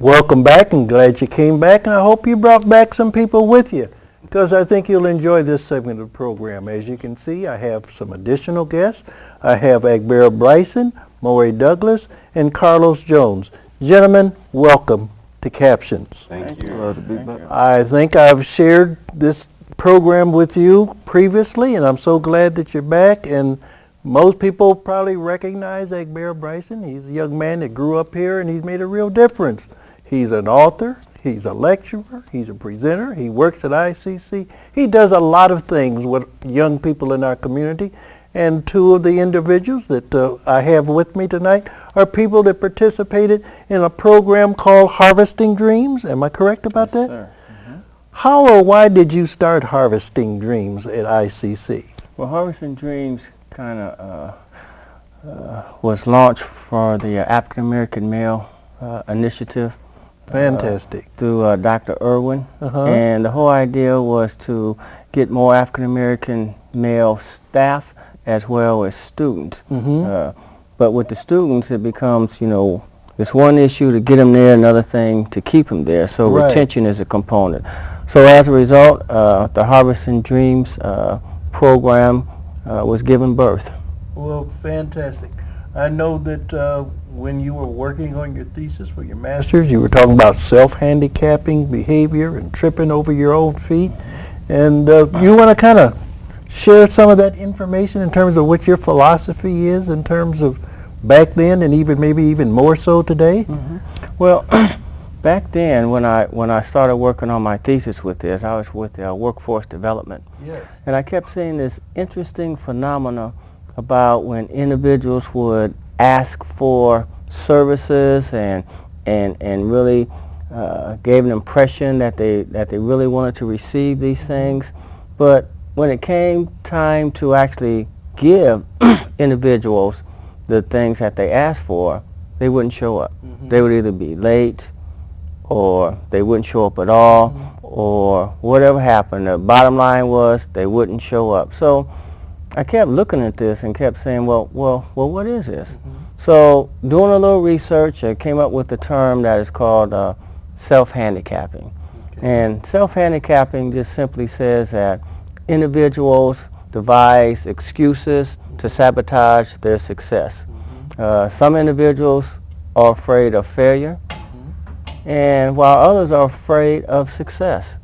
Welcome back, and glad you came back, and I hope you brought back some people with you, because I think you'll enjoy this segment of the program. As you can see, I have some additional guests. I have Albert Bryson, Maury Douglas, and Carlos Jones. Gentlemen, welcome to Captions. Thank you. Glad to be back. I think I've shared this program with you previously, and I'm so glad that you're back. And most people probably recognize Albert Bryson. He's a young man that grew up here, and he's made a real difference. He's an author, he's a lecturer, he's a presenter, he works at ICC. He does a lot of things with young people in our community. And two of the individuals that I have with me tonight are people that participated in a program called Harvesting Dreams. Am I correct about that? Sir. Mm-hmm. How or why did you start Harvesting Dreams at ICC? Well, Harvesting Dreams kind of was launched for the African American Male Initiative. Fantastic. Through Dr. Irwin. And the whole idea was to get more African American male staff as well as students. But with the students, it becomes, it's one issue to get them there, another thing to keep them there. So retention is a component. So as a result, the Harvesting Dreams program was given birth. Well, fantastic. I know that when you were working on your thesis for your master's, you were talking about self-handicapping behavior and tripping over your own feet. And you want to kind of share some of that information in terms of what your philosophy is in terms of back then and maybe even more so today? Well, back then when I started working on my thesis with this, I was with workforce development. Yes. And I kept seeing this interesting phenomena about when individuals would ask for services and really gave an impression that they really wanted to receive these things, but when it came time to actually give individuals the things that they asked for, they wouldn't show up. They would either be late, or they wouldn't show up at all, or whatever happened. The bottom line was they wouldn't show up. So I kept looking at this and kept saying, well, what is this? So doing a little research, I came up with the term that is called self-handicapping. And self-handicapping just simply says that individuals devise excuses to sabotage their success. Some individuals are afraid of failure, and while others are afraid of success.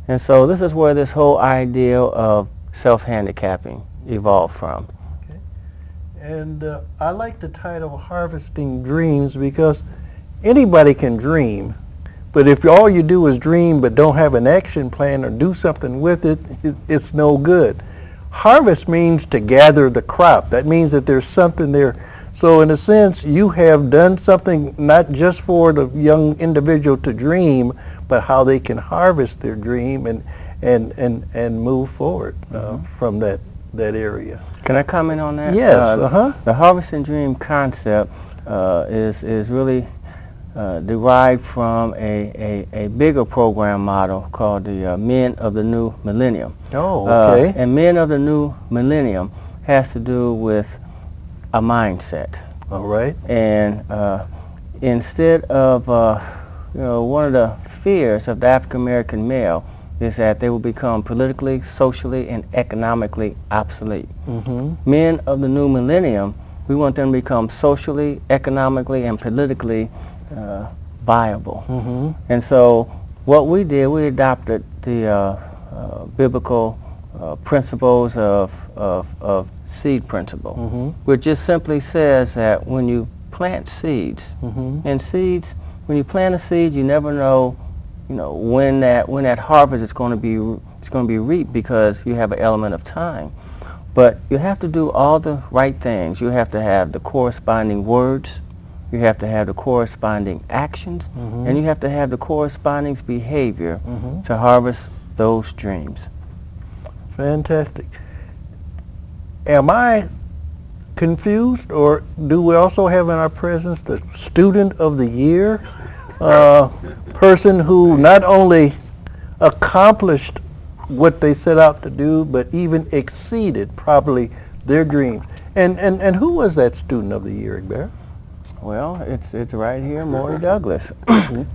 And so this is where this whole idea of self-handicapping evolved from. Okay. And I like the title Harvesting Dreams because anybody can dream, but if all you do is dream but don't have an action plan or do something with it, it's no good. Harvest means to gather the crop. That means that there's something there. So in a sense, you have done something not just for the young individual to dream, but how they can harvest their dream and move forward from that area. Can I comment on that? Yes. The Harvesting Dream concept is really derived from a bigger program model called the Men of the New Millennium. Oh, okay. And Men of the New Millennium has to do with a mindset. All right. And instead of, one of the fears of the African American male is that they will become politically, socially, and economically obsolete. Men of the New Millennium, we want them to become socially, economically, and politically viable. And so what we did, we adopted the biblical principles of seed principle, which just simply says that when you plant seeds, and seeds, when you plant a seed, you never know, when that harvest is going to be reaped, because you have an element of time. But you have to do all the right things. You have to have the corresponding words, you have to have the corresponding actions, and you have to have the corresponding behavior to harvest those dreams. Fantastic. Am I confused, or do we also have in our presence the Student of the Year? Person who not only accomplished what they set out to do, but even exceeded probably their dreams. And who was that Student of the Year, Albert? Well, it's right here, Maury Douglas.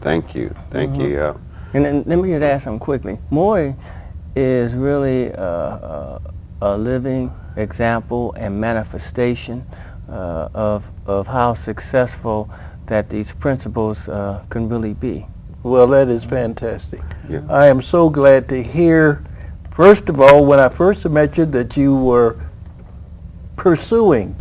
Thank you. Thank you. And then let me just ask something quickly. Maury is really a living example and manifestation of how successful that these principles can really be. Well, that is fantastic. Yeah. I am so glad to hear, first of all, when I first met you, that you were pursuing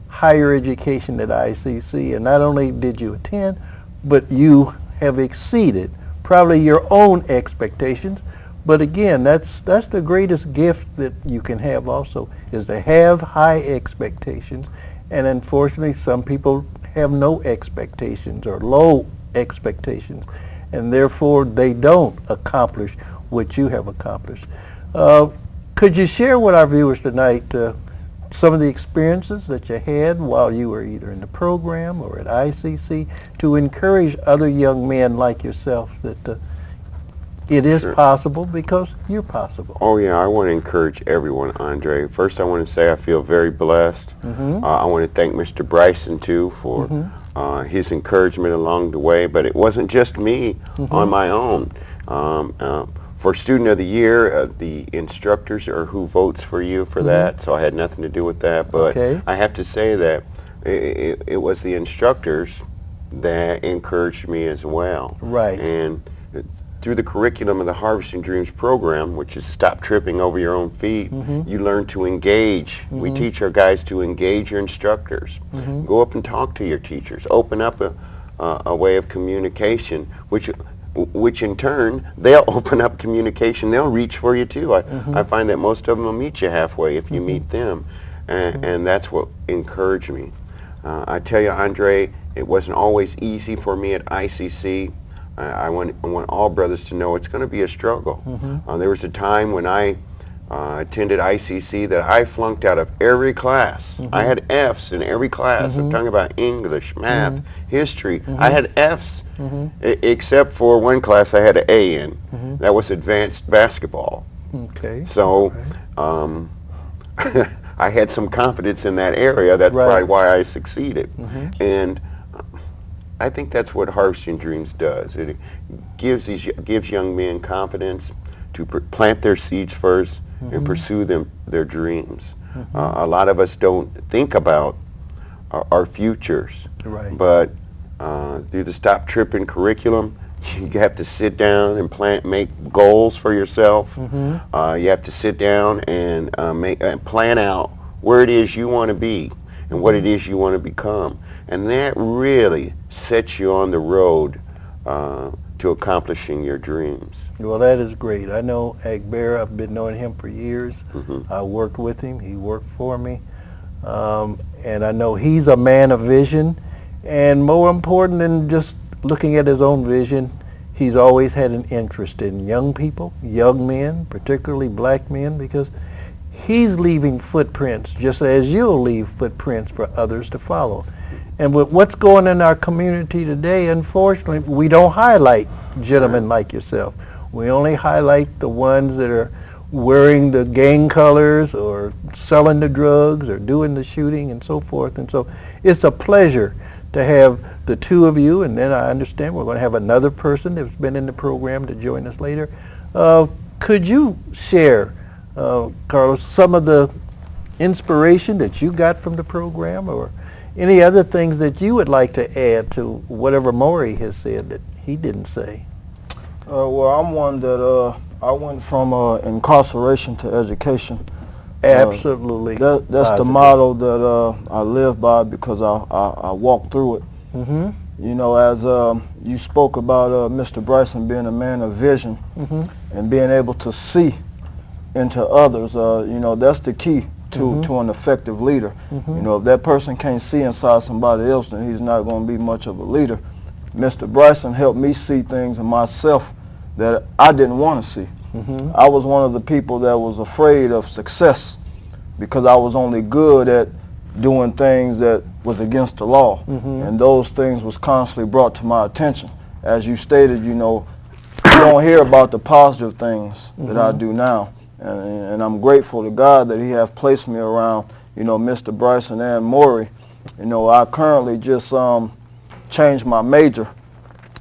higher education at ICC, and not only did you attend, but you have exceeded probably your own expectations. But again, that's the greatest gift that you can have also, is to have high expectations. And unfortunately, some people have no expectations or low expectations, and therefore they don't accomplish what you have accomplished. Could you share with our viewers tonight some of the experiences that you had while you were either in the program or at ICC to encourage other young men like yourself that it is possible, because you're possible? Oh yeah, I want to encourage everyone, Andre. First, I want to say I feel very blessed. I want to thank Mr. Bryson too for his encouragement along the way. But it wasn't just me on my own. For Student of the Year, the instructors are who votes for you for that, so I had nothing to do with that. But I have to say that it was the instructors that encouraged me as well. Right. And through the curriculum of the Harvesting Dreams program, which is stop tripping over your own feet, you learn to engage. We teach our guys to engage your instructors. Go up and talk to your teachers. Open up a way of communication, which in turn, they'll open up communication. They'll reach for you too. I find that most of them will meet you halfway if you meet them. And that's what encouraged me. I tell you, Andre, it wasn't always easy for me at ICC. I want all brothers to know it's going to be a struggle. There was a time when I attended ICC that I flunked out of every class. I had F's in every class. I'm talking about English, math, history. I had F's, except for one class I had an A in. That was advanced basketball. Okay. So I had some confidence in that area. That's probably why I succeeded. And I think that's what Harvesting Dreams does. It gives young men confidence to plant their seeds first and pursue their dreams. A lot of us don't think about our futures, but through the Stop Tripping curriculum, you have to sit down and make goals for yourself. You have to sit down and plan out where it is you want to be and what it is you want to become. And that really sets you on the road to accomplishing your dreams. Well, that is great. I know Agbera. I've been knowing him for years. I worked with him. He worked for me. And I know he's a man of vision. And more important than just looking at his own vision, he's always had an interest in young people, young men, particularly black men, because he's leaving footprints just as you'll leave footprints for others to follow. And with what's going on in our community today, unfortunately, we don't highlight gentlemen like yourself. We only highlight the ones that are wearing the gang colors or selling the drugs or doing the shooting and so forth. And so it's a pleasure to have the two of you, and then I understand we're going to have another person that's been in the program to join us later. Could you share, Carlos, some of the inspiration that you got from the program, or any other things that you would like to add to whatever Maury has said that he didn't say? Well, I'm one that I went from incarceration to education. Absolutely. That's the motto that I live by, because I walked through it. You know, as you spoke about Mr. Bryson being a man of vision and being able to see into others, you know, that's the key to an effective leader. You know, if that person can't see inside somebody else, then he's not going to be much of a leader. Mr. Bryson helped me see things in myself that I didn't want to see. I was one of the people that was afraid of success because I was only good at doing things that was against the law, and those things was constantly brought to my attention. As you stated, you know, you don't hear about the positive things that I do now. And I'm grateful to God that He have placed me around, you know, Mr. Bryson and Maury, You know, I currently just changed my major.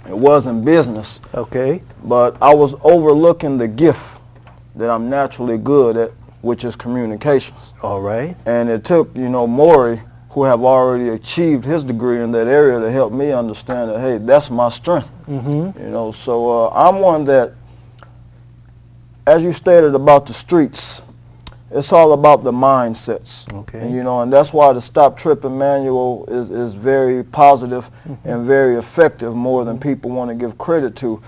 It was in business. Okay. But I was overlooking the gift that I'm naturally good at, which is communications. All right. And it took, you know, Maury, who have already achieved his degree in that area, to help me understand that, hey, that's my strength. Mm-hmm. You know, so I'm one that, as you stated about the streets, it's all about the mindsets. Okay. And, you know, and that's why the Stop Tripping manual is very positive and very effective, more than people want to give credit to.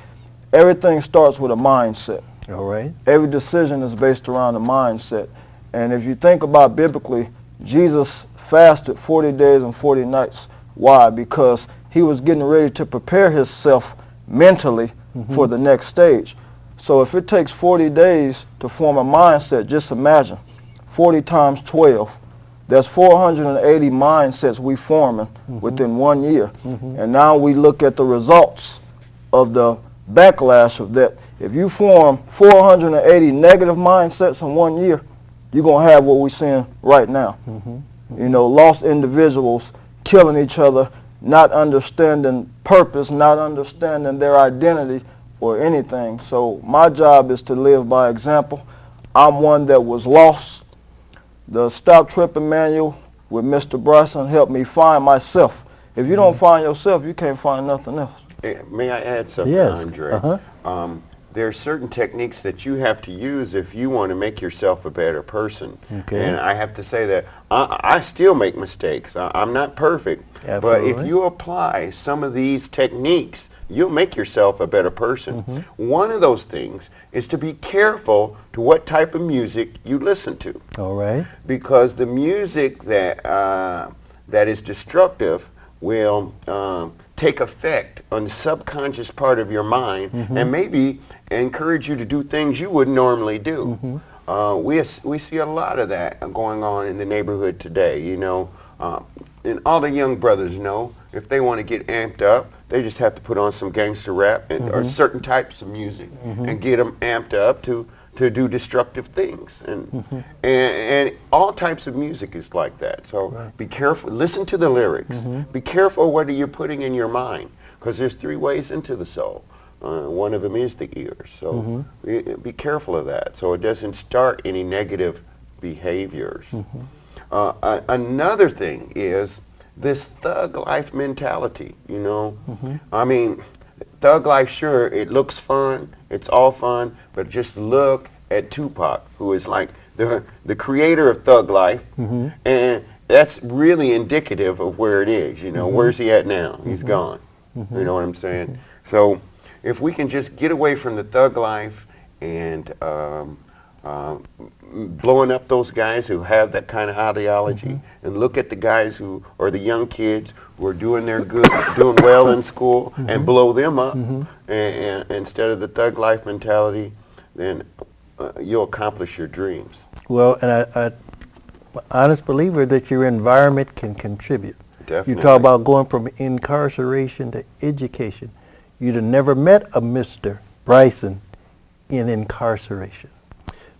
Everything starts with a mindset. All right. Every decision is based around the mindset. And if you think about biblically, Jesus fasted 40 days and 40 nights. Why? Because he was getting ready to prepare himself mentally for the next stage. So if it takes 40 days to form a mindset, just imagine 40 times 12. That's 480 mindsets we forming within 1 year. And now we look at the results of the backlash of that. If you form 480 negative mindsets in 1 year, you're going to have what we're seeing right now. You know, lost individuals killing each other, not understanding purpose, not understanding their identity or anything. So my job is to live by example. I'm one that was lost. The Stop Tripping manual with Mr. Bryson helped me find myself. If you don't find yourself, you can't find nothing else. May I add something, Yes. Andre? There are certain techniques that you have to use if you want to make yourself a better person. Okay. And I have to say that I still make mistakes. I'm not perfect. But if Absolutely. you apply some of these techniques, you'll make yourself a better person. One of those things is to be careful to what type of music you listen to. All right. Because the music that that is destructive will take effect on the subconscious part of your mind and maybe encourage you to do things you wouldn't normally do. We see a lot of that going on in the neighborhood today, you know. And all the young brothers know, if they want to get amped up, they just have to put on some gangster rap and, or certain types of music and get them amped up to do destructive things. And all types of music is like that. So be careful. Listen to the lyrics. Be careful what you're putting in your mind, because there's 3 ways into the soul. One of them is the ears. So be careful of that, so it doesn't start any negative behaviors. Another thing is this thug life mentality, you know. I mean, thug life, sure, it looks fun, it's all fun, but just look at Tupac, who is like the creator of thug life, and that's really indicative of where it is, you know. Where's he at now? He's gone. You know what I'm saying? So if we can just get away from the thug life and blowing up those guys who have that kind of ideology, and look at the guys who, or the young kids who are doing their good, doing well in school, and blow them up, and instead of the thug life mentality, then you'll accomplish your dreams. Well, and I'm an honest believer that your environment can contribute. Definitely. You talk about going from incarceration to education. You'd have never met a Mr. Bryson in incarceration.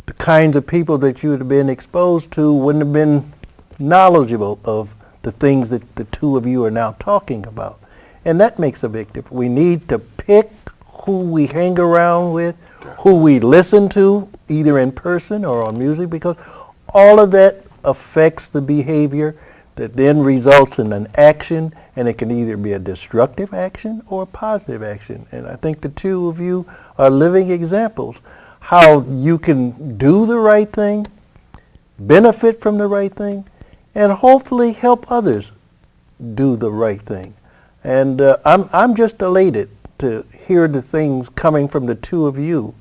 The kinds of people that you would have been exposed to wouldn't have been knowledgeable of the things that the two of you are now talking about. And that makes a big difference. We need to pick who we hang around with, who we listen to, either in person or on music, because all of that affects the behavior that then results in an action, and it can either be a destructive action or a positive action. And I think the two of you are living examples how you can do the right thing, benefit from the right thing, and hopefully help others do the right thing. And I'm just elated to hear the things coming from the two of you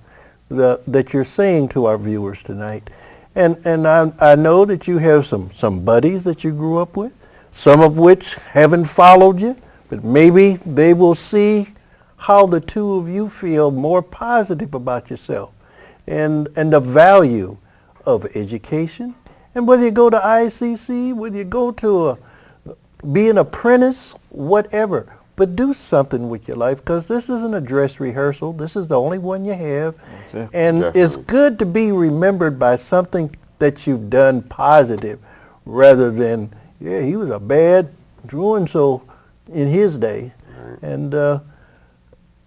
that you're saying to our viewers tonight. And I know that you have some buddies that you grew up with, some of which haven't followed you, but maybe they will see how the two of you feel more positive about yourself and the value of education. And whether you go to ICC, whether you go to be an apprentice, whatever, but do something with your life, because this isn't a dress rehearsal. This is the only one you have. And Definitely. it's good to be remembered by something that you've done positive rather than Yeah, he was a bad so in his day. Right. And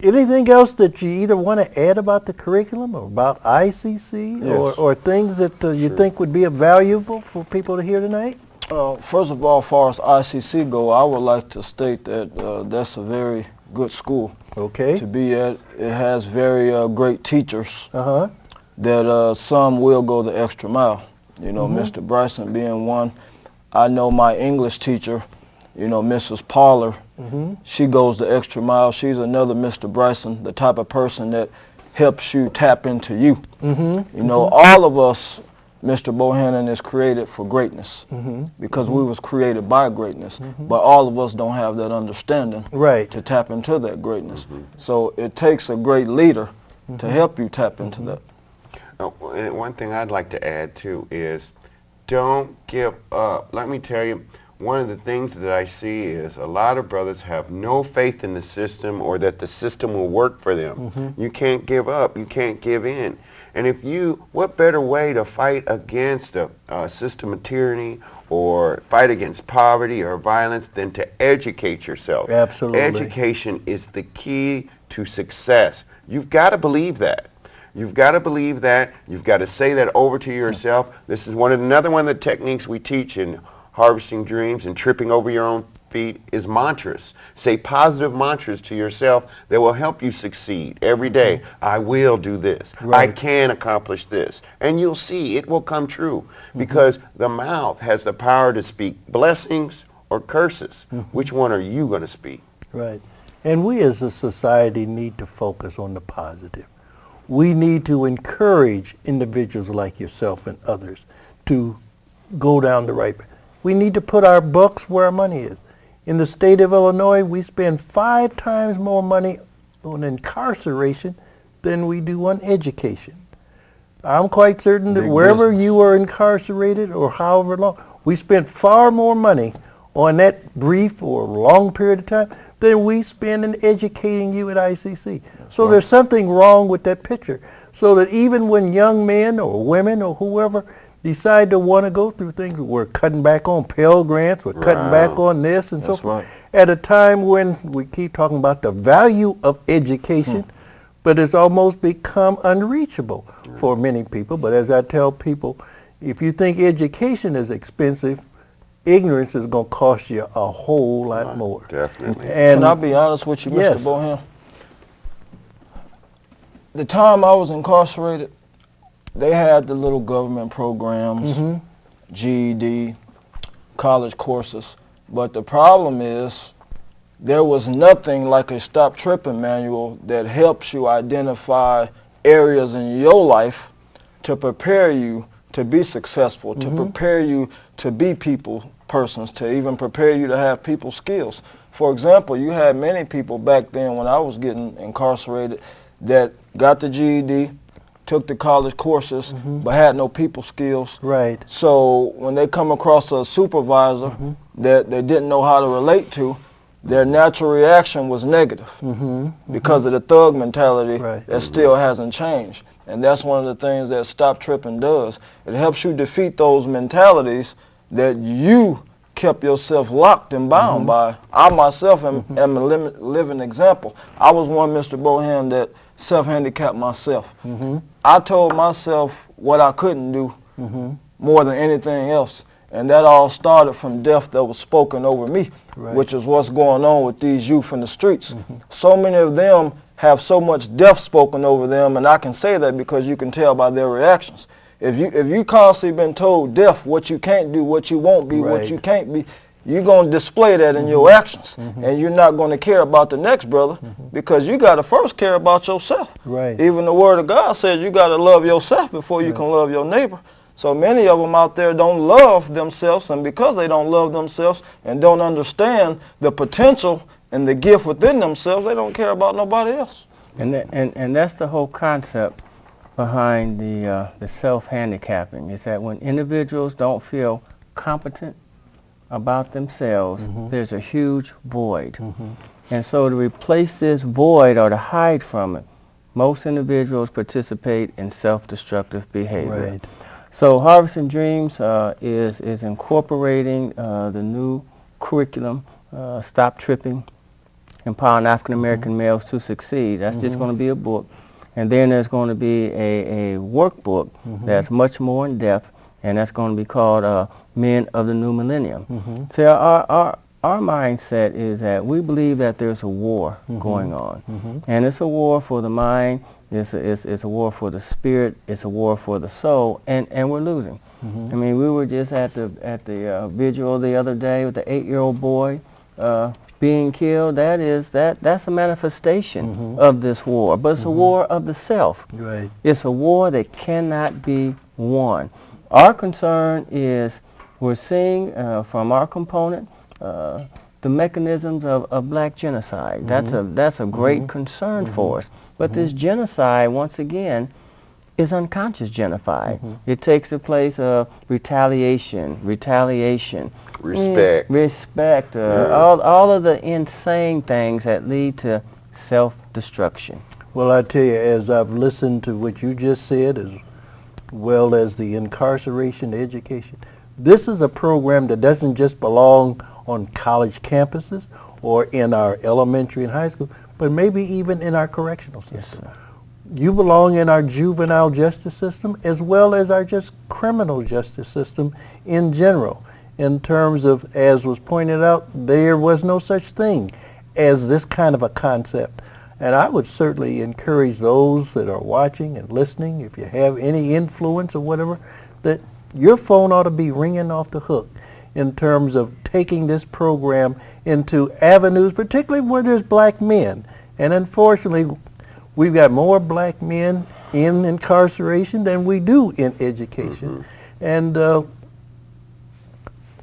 anything else that you either want to add about the curriculum or about ICC, Yes. or things that you think would be valuable for people to hear tonight? First of all, as far as ICC go, I would like to state that that's a very good school Okay. to be at. It has very great teachers Uh-huh. that some will go the extra mile. You know, Mr. Bryson being one. I know my English teacher, you know, Mrs. Parler, she goes the extra mile. She's another Mr. Bryson, the type of person that helps you tap into you. You know, all of us, Mr. Bohannon, is created for greatness because we was created by greatness, but all of us don't have that understanding Right. to tap into that greatness. So it takes a great leader to help you tap into that. And one thing I'd like to add too is don't give up. Let me tell you, one of the things that I see is a lot of brothers have no faith in the system or that the system will work for them. You can't give up. You can't give in. And what better way to fight against a system of tyranny or fight against poverty or violence than to educate yourself? Absolutely. Education is the key to success. You've got to believe that. You've got to believe that. You've got to say that over to yourself. This is another one of the techniques we teach in Harvesting Dreams and Tripping Over Your Own Feet is mantras. Say positive mantras to yourself that will help you succeed every day. I will do this. Right. I can accomplish this. And you'll see it will come true because the mouth has the power to speak blessings or curses. Which one are you going to speak? Right. And we as a society need to focus on the positive. We need to encourage individuals like yourself and others to go down the right path. We need to put our bucks where our money is. In the state of Illinois, we spend 5 times more money on incarceration than we do on education. I'm quite certain that wherever you are incarcerated or however long, we spend far more money on that brief or long period of time than we spend in educating you at ICC. So there's something wrong with that picture. So that even when young men or women or whoever decide to want to go through things, we're cutting back on Pell Grants, we're cutting back on this and so forth. At a time when we keep talking about the value of education, but it's almost become unreachable for many people. But as I tell people, if you think education is expensive, ignorance is going to cost you a whole lot more. Definitely. And I'll be honest with you, Mr. Bohan. The time I was incarcerated, they had the little government programs, GED, college courses. But the problem is there was nothing like a Stop Tripping manual that helps you identify areas in your life to prepare you to be successful, to prepare you to be persons, to even prepare you to have people skills. For example, you had many people back then when I was getting incarcerated that got the GED, took the college courses, but had no people skills. Right. So when they come across a supervisor that they didn't know how to relate to, their natural reaction was negative because of the thug mentality that still hasn't changed. And that's one of the things that Stop Tripping does. It helps you defeat those mentalities that you kept yourself locked and bound by. I myself am a living example. I was one, Mr. Bohan, that self-handicapped myself. I told myself what I couldn't do more than anything else. And that all started from death that was spoken over me, which is what's going on with these youth in the streets. So many of them have so much death spoken over them, and I can say that because you can tell by their reactions. If you constantly been told death, what you can't do, what you won't be, what you can't be, you're going to display that in your actions. And you're not going to care about the next brother because you got to first care about yourself. Even the Word of God says you got to love yourself before you can love your neighbor. So many of them out there don't love themselves, and because they don't love themselves and don't understand the potential and the gift within themselves, they don't care about nobody else. And that's the whole concept behind the self-handicapping, is that when individuals don't feel competent about themselves, there's a huge void. And so to replace this void or to hide from it, most individuals participate in self-destructive behavior. So Harvesting Dreams is incorporating the new curriculum, Stop Tripping, Empowering African American Males to Succeed. That's just going to be a book. And then there's going to be a workbook that's much more in depth, and that's going to be called Men of the New Millennium. So our mindset is that we believe that there's a war going on. And it's a war for the mind, it's a war for the spirit, it's a war for the soul, and we're losing. I mean, we were just at the vigil the other day with the 8-year-old boy being killed. That's a manifestation of this war, but it's a war of the self. Right. It's a war that cannot be won. Our concern is we're seeing from our component the mechanisms of black genocide. That's a great concern for us. But this genocide, once again, is unconscious genocide. It takes the place of retaliation, respect, all of the insane things that lead to self-destruction. Well, I tell you, as I've listened to what you just said, as well as the incarceration education, this is a program that doesn't just belong on college campuses or in our elementary and high school, but maybe even in our correctional system. Yes, sir. You belong in our juvenile justice system as well as our just criminal justice system in general. In terms of, as was pointed out, there was no such thing as this kind of a concept. And I would certainly encourage those that are watching and listening, if you have any influence or whatever, that your phone ought to be ringing off the hook in terms of taking this program into avenues, particularly where there's black men. And unfortunately, we've got more black men in incarceration than we do in education. And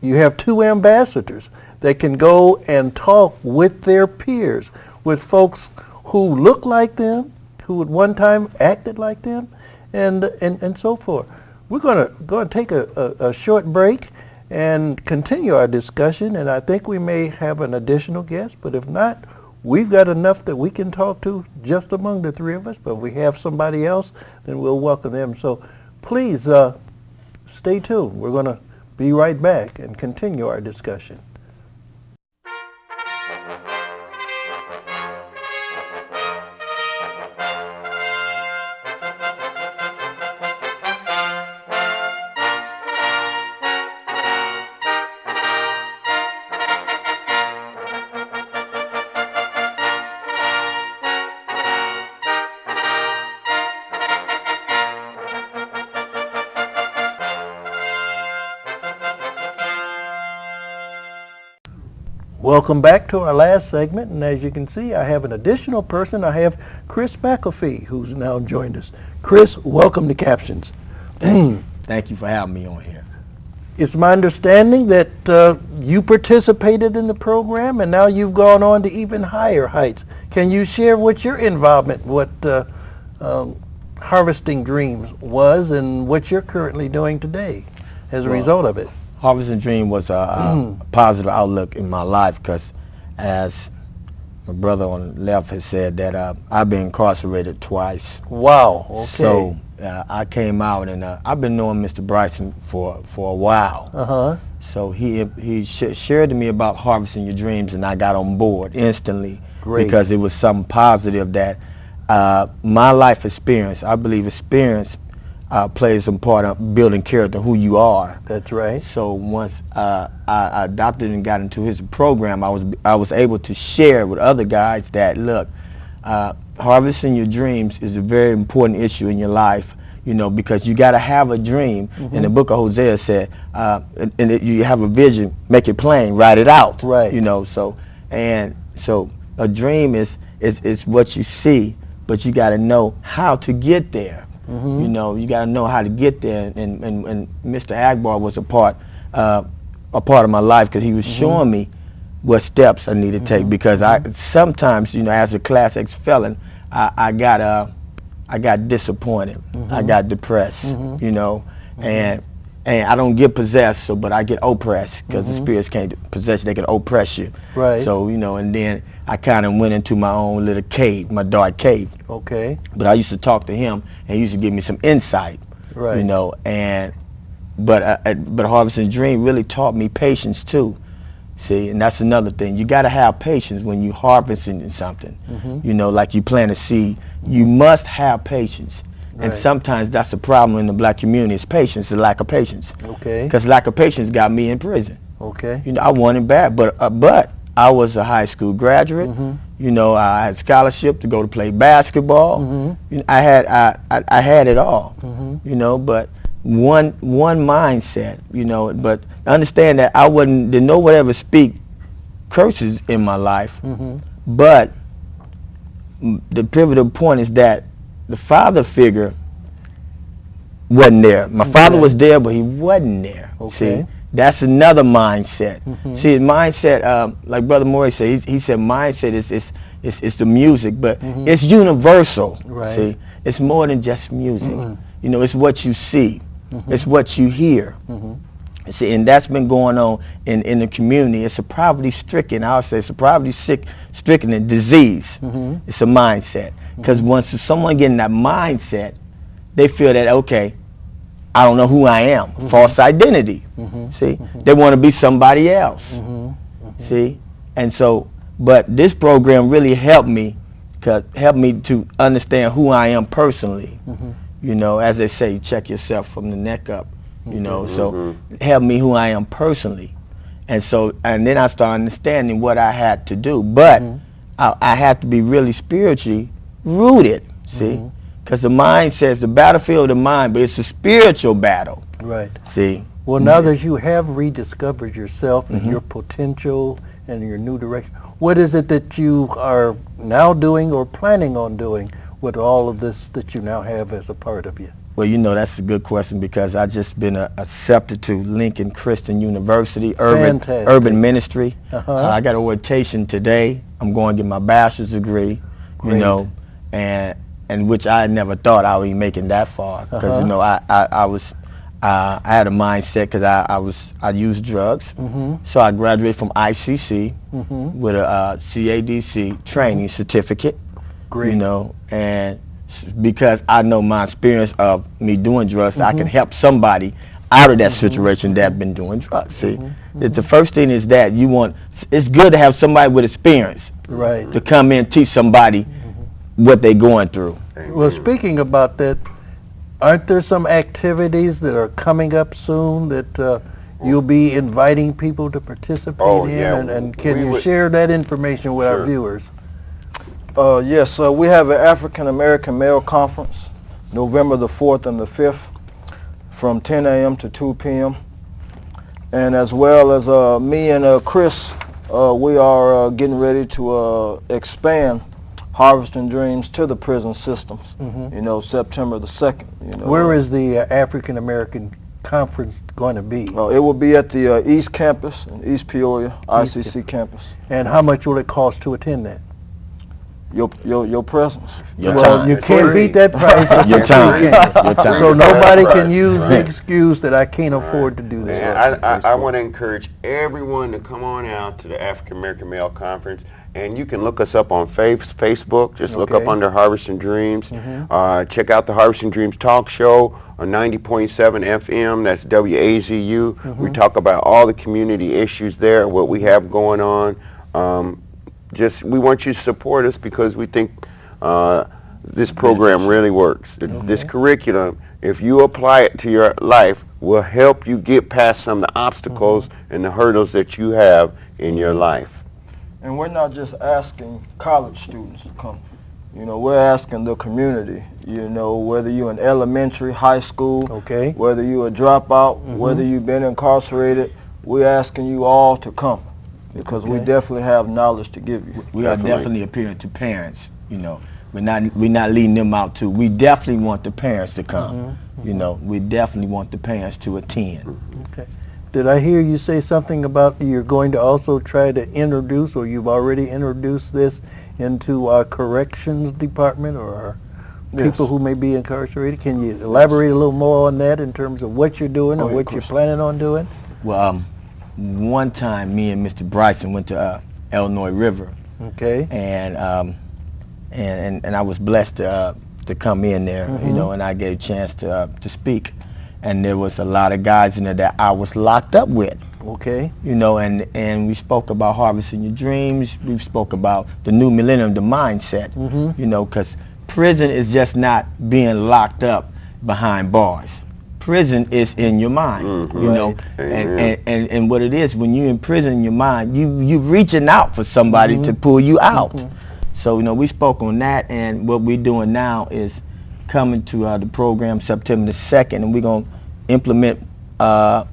you have 2 ambassadors that can go and talk with their peers, with folks who look like them, who at one time acted like them, and so forth. We're going to take a short break and continue our discussion, and I think we may have an additional guest, but if not, we've got enough that we can talk to just among the 3 of us, but if we have somebody else, then we'll welcome them. So please stay tuned. We're going to be right back and continue our discussion. Welcome back to our last segment, and as you can see, I have an additional person. I have Chris McAfee, who's now joined us. Chris, welcome to Captions. Thank you for having me on here. It's my understanding that you participated in the program, and now you've gone on to even higher heights. Can you share what your involvement, what Harvesting Dreams was, and what you're currently doing today as a result of it? Harvesting Dream was a positive outlook in my life because, as my brother on the left has said, that I've been incarcerated twice. Wow. Okay. So I came out, and I've been knowing Mr. Bryson for a while. So he shared to me about Harvesting Your Dreams, and I got on board instantly. Great. Because it was something positive that my life experience, I believe experience plays a part of building character, who you are. That's right. So once I adopted and got into his program, I was able to share with other guys that, look, harvesting your dreams is a very important issue in your life, you know, because you got to have a dream. In the book of Hosea said, you have a vision, make it plain, write it out. Right. You know, so a dream is what you see, but you got to know how to get there. You know, you got to know how to get there, and Mr. Agbar was a part of my life because he was showing me what steps I need to take, because I sometimes, you know, as a Class X felon, I got disappointed, I got depressed, you know, and I don't get possessed, but I get oppressed, because the spirits can't possess you, they can oppress you. Right. So, you know, and then I kind of went into my own little cave, my dark cave. Okay. But I used to talk to him, and he used to give me some insight. Right. You know, and but Harvesting Dream really taught me patience too. See, and that's another thing. You got to have patience when you harvesting something. You know, like you plant a seed. You must have patience. And sometimes that's the problem in the black community is patience, the lack of patience. Okay. Because lack of patience got me in prison. Okay. You know, I wanted bad, but I was a high school graduate. You know, I had scholarship to go to play basketball. You know, I had it all. You know, but one mindset. You know, but understand that didn't know would ever speak curses in my life. But the pivotal point is that the father figure wasn't there. My father was there, but he wasn't there. Okay. See, that's another mindset. See, mindset, like Brother Morey said, he said mindset is the music, but it's universal. Right. See, it's more than just music. You know, it's what you see. It's what you hear. See, and that's been going on in the community. It's a poverty-stricken, I would say, it's a poverty-stricken and disease. It's a mindset. Because once someone getting that mindset, they feel that, okay, I don't know who I am. False identity. See, they want to be somebody else. See, and so, but this program really helped me to understand who I am personally. You know, as they say, check yourself from the neck up. You know, so help me who I am personally, and then I started understanding what I had to do. But I had to be really spiritually rooted. See, because the mind says the battlefield of the mind, but it's a spiritual battle. Right. See. Well, now that you have rediscovered yourself and your potential and your new direction, what is it that you are now doing or planning on doing with all of this that you now have as a part of you? Well, you know, that's a good question because I just been accepted to Lincoln Christian University, urban ministry. I got a rotation today. I'm going to get my bachelor's degree, you know, and which I never thought I would be making that far because, you know, I had a mindset because I used drugs. So I graduated from ICC with a CADC training certificate, you know, and because I know my experience of me doing drugs, I can help somebody out of that situation that been doing drugs. See, the first thing is that it's good to have somebody with experience to come in and teach somebody what they're going through. Well, speaking about that, aren't there some activities that are coming up soon that you'll be inviting people to participate in? And can you share that information with our viewers? Yes, we have an African American Male Conference, November the 4th and the 5th, from 10 a.m. to 2 p.m. And as well as me and Chris, we are getting ready to expand Harvesting Dreams to the prison systems. You know, September the 2nd. You know, where is the African American Conference going to be? It will be at the East Campus in East Peoria, ICC campus. And how much will it cost to attend that? Your presence. Well, you can't beat that price. Your time. So nobody can use the excuse that I can't afford to do that. I want to encourage everyone to come on out to the African American Male Conference, and you can look us up on Facebook. Just look up under Harvesting Dreams. Check out the Harvesting Dreams talk show on 90.7 FM. That's WAZU. We talk about all the community issues there, what we have going on. We want you to support us because we think this program really works. This curriculum, if you apply it to your life, will help you get past some of the obstacles and the hurdles that you have in your life. And we're not just asking college students to come. You know, we're asking the community, you know, whether you're in elementary, high school, whether you're a dropout, whether you've been incarcerated, we're asking you all to come. Because we definitely have knowledge to give you. We are definitely appealing to parents, you know. We're not leading them out too. We definitely want the parents to come. You know, we definitely want the parents to attend. Okay. Did I hear you say something about you're going to also try to introduce, or you've already introduced this into our corrections department or our people who may be incarcerated? Can you elaborate a little more on that in terms of what you're doing and what you're planning on doing? Well, one time, me and Mr. Bryson went to Illinois River. And I was blessed to come in there, you know, and I gave a chance to speak. and there was a lot of guys in there that I was locked up with. Okay. You know, and we spoke about harvesting your dreams. We spoke about the new millennium, the mindset. You know, because prison is just not being locked up behind bars. Prison is in your mind. You know, and what it is, when you're in prison in your mind, you reaching out for somebody to pull you out. So, you know, we spoke on that, and what we're doing now is coming to the program September the 2nd, and we're gonna implement the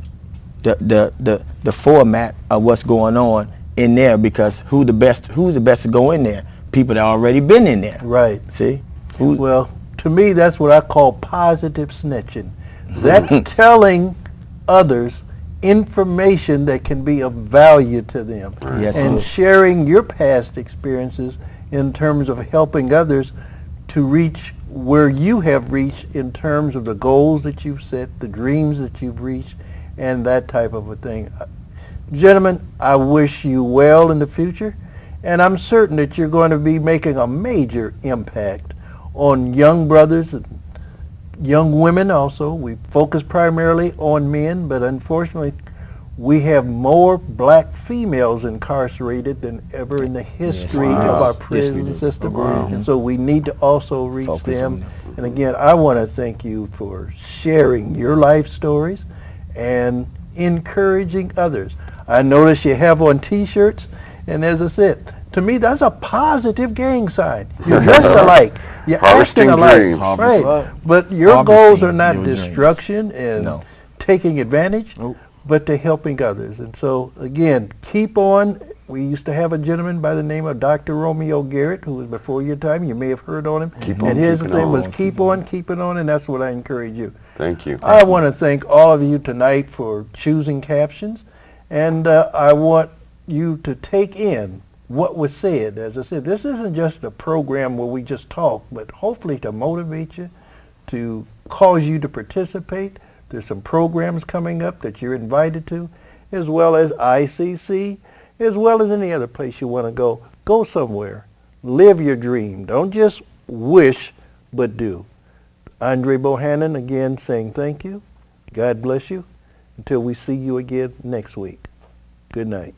format of what's going on in there, because who's the best to go in there? People that already been in there. Right. See? Well, to me, that's what I call positive snitching. That's telling others information that can be of value to them. Yes, and sharing your past experiences in terms of helping others to reach where you have reached in terms of the goals that you've set, the dreams that you've reached, and that type of a thing. Gentlemen, I wish you well in the future, and I'm certain that you're going to be making a major impact on young brothers and young women also. We focus primarily on men, but unfortunately we have more black females incarcerated than ever in the history of our prison system. And so we need to also reach them. And again, I want to thank you for sharing your life stories and encouraging others. I notice you have on t-shirts, and as I said, to me that's a positive gang sign. You're dressed alike, you're acting alike, right? But your goals are not destruction and taking advantage, but to helping others. And so again, keep on. We used to have a gentleman by the name of Dr. Romeo Garrett, who was before your time. You may have heard on him. And his thing was keep on keeping on, and that's what I encourage you. Thank you. I want to thank all of you tonight for choosing Captions, and I want you to take in what was said. As I said, this isn't just a program where we just talk, but hopefully to motivate you, to cause you to participate. There's some programs coming up that you're invited to, as well as ICC, as well as any other place you want to go. Go somewhere. Live your dream. Don't just wish, but do. Andre Bohannon again saying thank you. God bless you. Until we see you again next week. Good night.